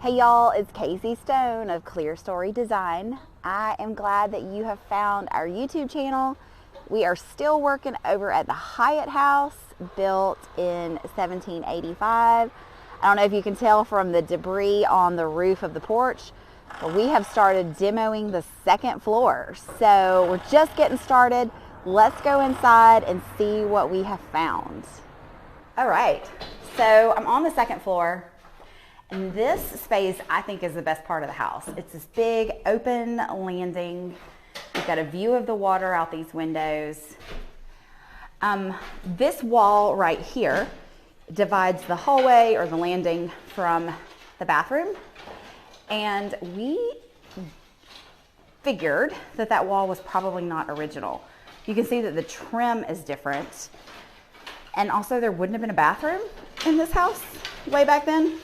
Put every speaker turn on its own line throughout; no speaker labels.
Hey y'all, it's Casey Stone of Clerestory Design. I am glad that you have found our YouTube channel. We are still working over at the Hyatt house, built in 1785. I don't know if you can tell from the debris on the roof of the porch, but we have started demoing the second floor. So we're just getting started. Let's go inside and see what we have found. All right, so I'm on the second floor. And this space, I think, is the best part of the house. It's this big open landing. You've got a view of the water out these windows. This wall right here divides the hallway or the landing from the bathroom. And we figured that that wall was probably not original. You can see that the trim is different. And also there wouldn't have been a bathroom in this house way back then.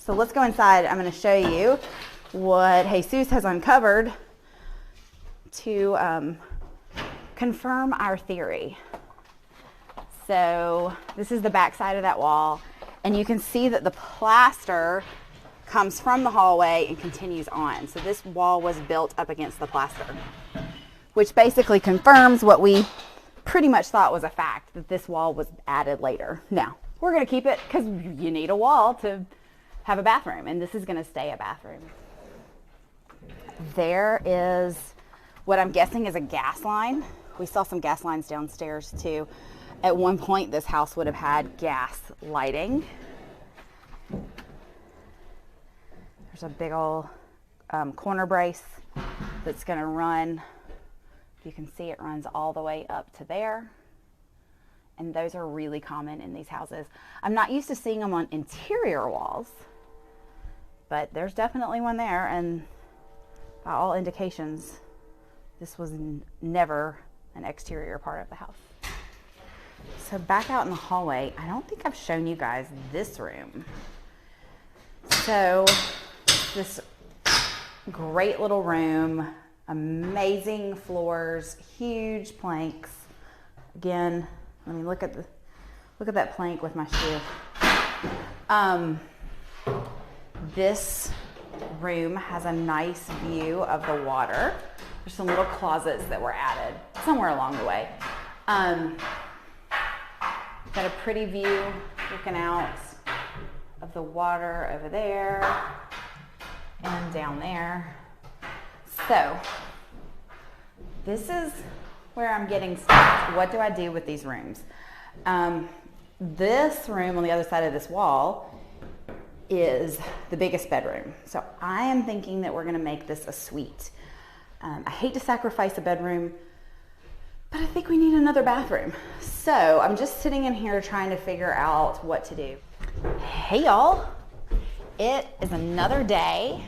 So let's go inside. I'm going to show you what Jesus has uncovered to confirm our theory. So this is the back side of that wall, and you can see that the plaster comes from the hallway and continues on. So this wall was built up against the plaster, which basically confirms what we pretty much thought was a fact, that this wall was added later. Now, we're going to keep it because you need a wall to have a bathroom, and this is going to stay a bathroom. There is what I'm guessing is a gas line. We saw some gas lines downstairs too. At one point this house would have had gas lighting. There's a big old corner brace that's going to run. You can see it runs all the way up to there. And those are really common in these houses. I'm not used to seeing them on interior walls, but there's definitely one there, and by all indications, this was never an exterior part of the house. So back out in the hallway, I don't think I've shown you guys this room. So this great little room, amazing floors, huge planks. Again, let me look at that plank with my shoe. This room has a nice view of the water. There's some little closets that were added somewhere along the way. Got a pretty view looking out of the water over there and down there. So this is where I'm getting stuck. What do I do with these rooms? This room on the other side of this wall is the biggest bedroom. So I am thinking that we're gonna make this a suite. I hate to sacrifice a bedroom, but I think we need another bathroom. So I'm just sitting in here trying to figure out what to do. Hey y'all, it is another day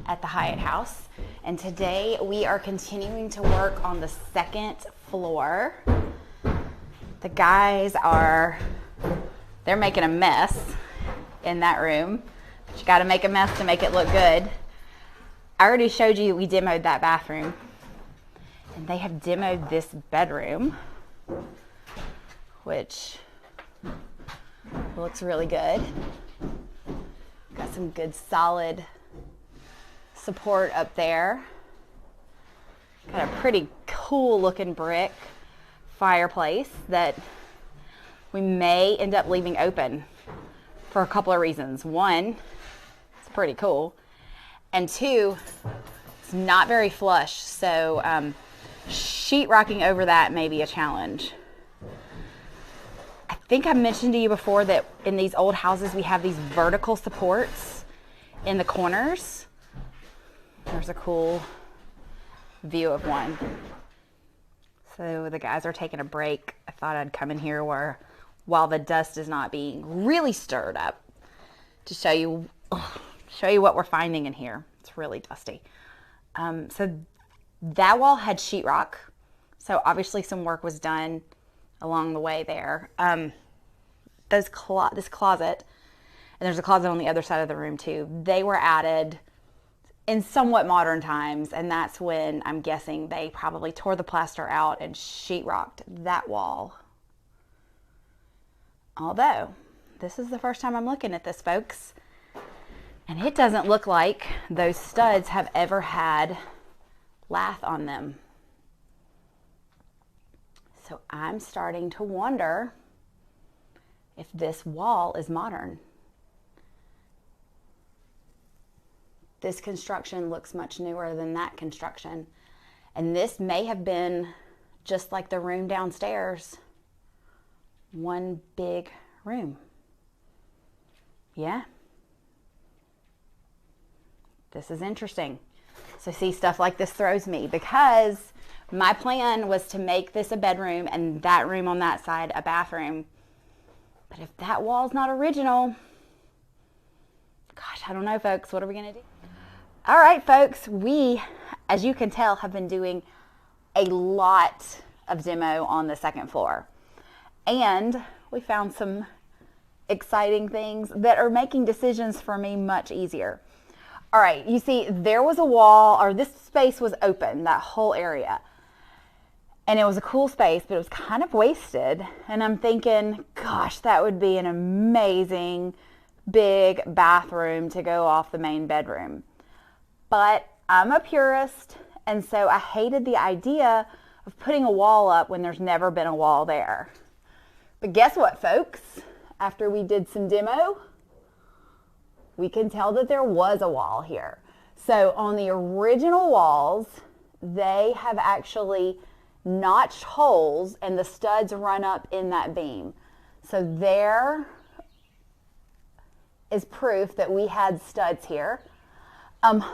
at the Hyatt house, and today we are continuing to work on the second floor. The guys they're making a mess in that room, but you got to make a mess to make it look good. I already showed you we demoed that bathroom, and they have demoed this bedroom, which looks really good. Got some good solid support up there. Got a pretty cool looking brick fireplace that we may end up leaving open for a couple of reasons. One, it's pretty cool, and two, it's not very flush, so sheetrocking over that may be a challenge. I think I mentioned to you before that in these old houses we have these vertical supports in the corners. There's a cool view of one. So the guys are taking a break. I thought I'd come in here while the dust is not being really stirred up, to show you what we're finding in here. It's really dusty. So that wall had sheetrock, so obviously some work was done along the way there. This closet, and there's a closet on the other side of the room too, they were added in somewhat modern times, and that's when I'm guessing they probably tore the plaster out and sheetrocked that wall. Although, this is the first time I'm looking at this, folks. And it doesn't look like those studs have ever had lath on them. So I'm starting to wonder if this wall is modern. This construction looks much newer than that construction. And this may have been just like the room downstairs, one big room. Yeah. This is interesting. So see, stuff like this throws me, because my plan was to make this a bedroom and that room on that side a bathroom. But if that wall's not original, gosh, I don't know, folks. What are we going to do? All right, folks. We, as you can tell, have been doing a lot of demo on the second floor. And we found some exciting things that are making decisions for me much easier. All right, you see, there was a wall, or this space was open, that whole area. And it was a cool space, but it was kind of wasted. And I'm thinking, gosh, that would be an amazing big bathroom to go off the main bedroom. But I'm a purist, and so I hated the idea of putting a wall up when there's never been a wall there. But guess what, folks? After we did some demo, we can tell that there was a wall here. So on the original walls, they have actually notched holes and the studs run up in that beam. So there is proof that we had studs here.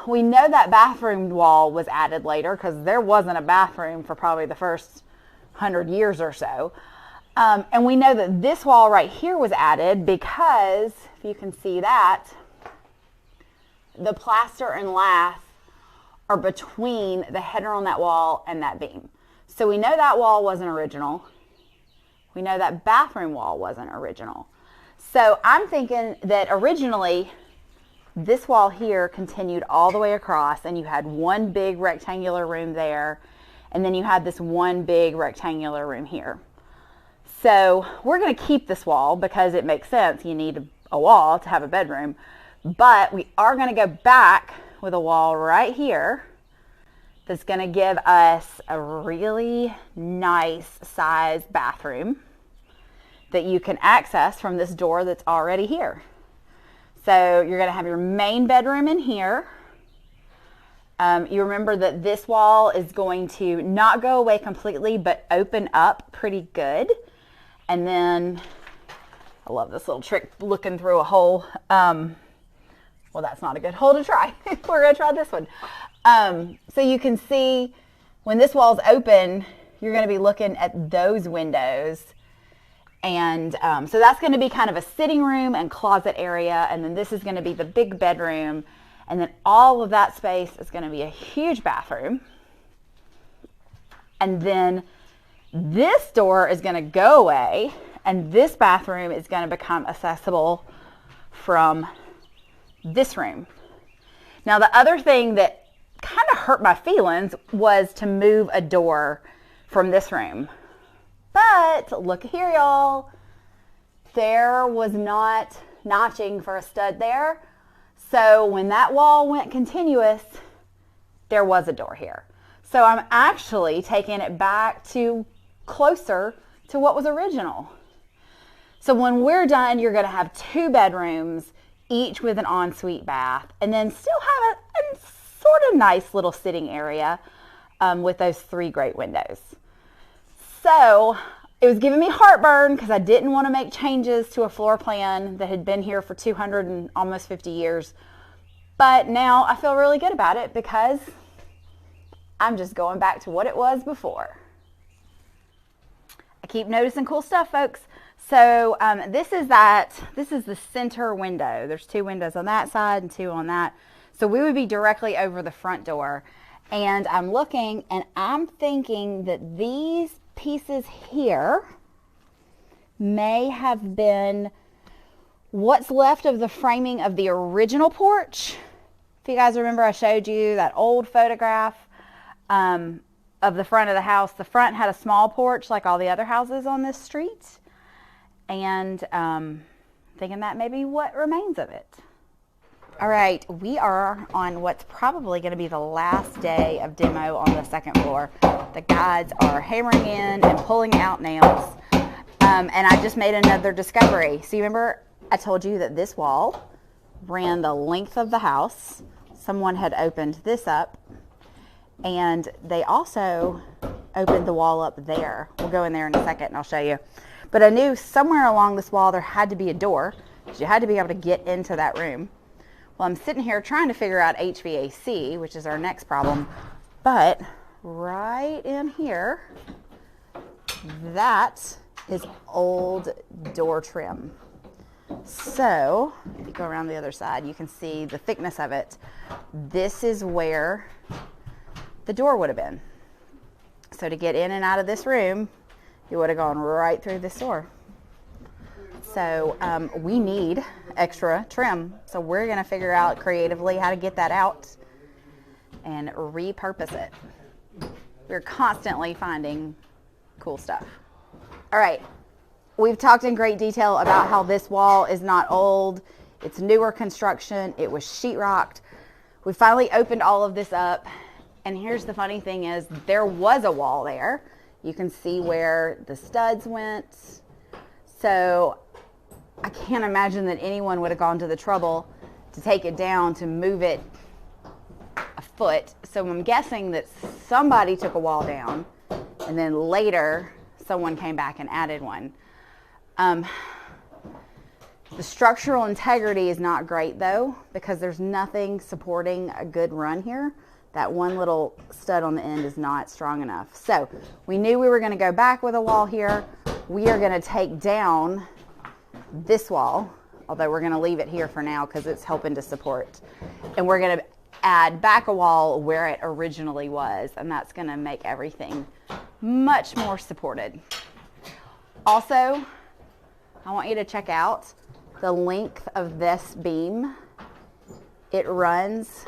We know that bathroom wall was added later, because there wasn't a bathroom for probably the first 100 years or so. And we know that this wall right here was added because, if you can see that, the plaster and lath are between the header on that wall and that beam. So we know that wall wasn't original. We know that bathroom wall wasn't original. So I'm thinking that originally this wall here continued all the way across, and you had one big rectangular room there, and then you had this one big rectangular room here. So we're going to keep this wall because it makes sense. You need a wall to have a bedroom. But we are going to go back with a wall right here that's going to give us a really nice sized bathroom that you can access from this door that's already here. So you're going to have your main bedroom in here. You remember that this wall is going to not go away completely, but open up pretty good. And then, I love this little trick, looking through a hole. Well, that's not a good hole to try. We're going to try this one. So you can see when this wall's open, you're going to be looking at those windows. And so that's going to be kind of a sitting room and closet area. And then this is going to be the big bedroom. And then all of that space is going to be a huge bathroom. And then this door is going to go away. And this bathroom is going to become accessible from this room. Now, the other thing that kind of hurt my feelings was to move a door from this room. But look here, y'all. There was not notching for a stud there. So when that wall went continuous, there was a door here. So I'm actually taking it back to closer to what was original. So when we're done, you're going to have 2 bedrooms, each with an ensuite bath, and then still have a sort of nice little sitting area with those 3 great windows. So it was giving me heartburn because I didn't want to make changes to a floor plan that had been here for 200 and almost 50 years. But now I feel really good about it because I'm just going back to what it was before. I keep noticing cool stuff, folks. So this is the center window. There's 2 windows on that side and 2 on that. So we would be directly over the front door. And I'm looking and I'm thinking that these pieces here may have been what's left of the framing of the original porch. If you guys remember, I showed you that old photograph of the front of the house. The front had a small porch like all the other houses on this street. And thinking that may be what remains of it. All right, we are on what's probably going to be the last day of demo on the second floor. The guys are hammering in and pulling out nails. And I just made another discovery. So you remember I told you that this wall ran the length of the house. Someone had opened this up, and they also opened the wall up there. We'll go in there in a second and I'll show you. But I knew somewhere along this wall there had to be a door. You had to be able to get into that room. Well, I'm sitting here trying to figure out HVAC, which is our next problem. But right in here, that is old door trim. So if you go around the other side, you can see the thickness of it. This is where the door would have been. So to get in and out of this room, you would have gone right through this door. So we need extra trim. So we're going to figure out creatively how to get that out and repurpose it. We're constantly finding cool stuff. All right. We've talked in great detail about how this wall is not old. It's newer construction. It was sheetrocked. We finally opened all of this up. And here's the funny thing is there was a wall there. You can see where the studs went. So I can't imagine that anyone would have gone to the trouble to take it down, to move it a foot. So I'm guessing that somebody took a wall down and then later someone came back and added one. The structural integrity is not great though, because there's nothing supporting a good run here. That one little stud on the end is not strong enough. So we knew we were going to go back with a wall here. We are going to take down this wall, although we're going to leave it here for now because it's helping to support. And we're going to add back a wall where it originally was, and that's going to make everything much more supported. Also, I want you to check out the length of this beam. It runs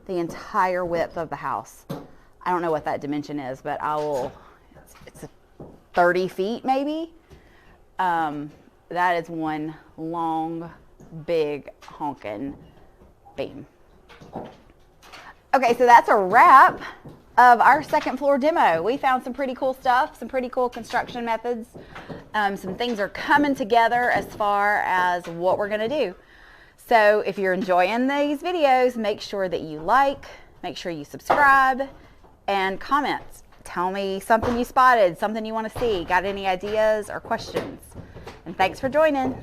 the entire width of the house. I don't know what that dimension is, but it's 30 feet maybe. That is one long, big, honking beam. Okay, so that's a wrap of our second floor demo. We found some pretty cool stuff, some pretty cool construction methods. Some things are coming together as far as what we're gonna do. So if you're enjoying these videos, make sure that you like, make sure you subscribe, and comment. Tell me something you spotted, something you want to see. Got any ideas or questions? And thanks for joining.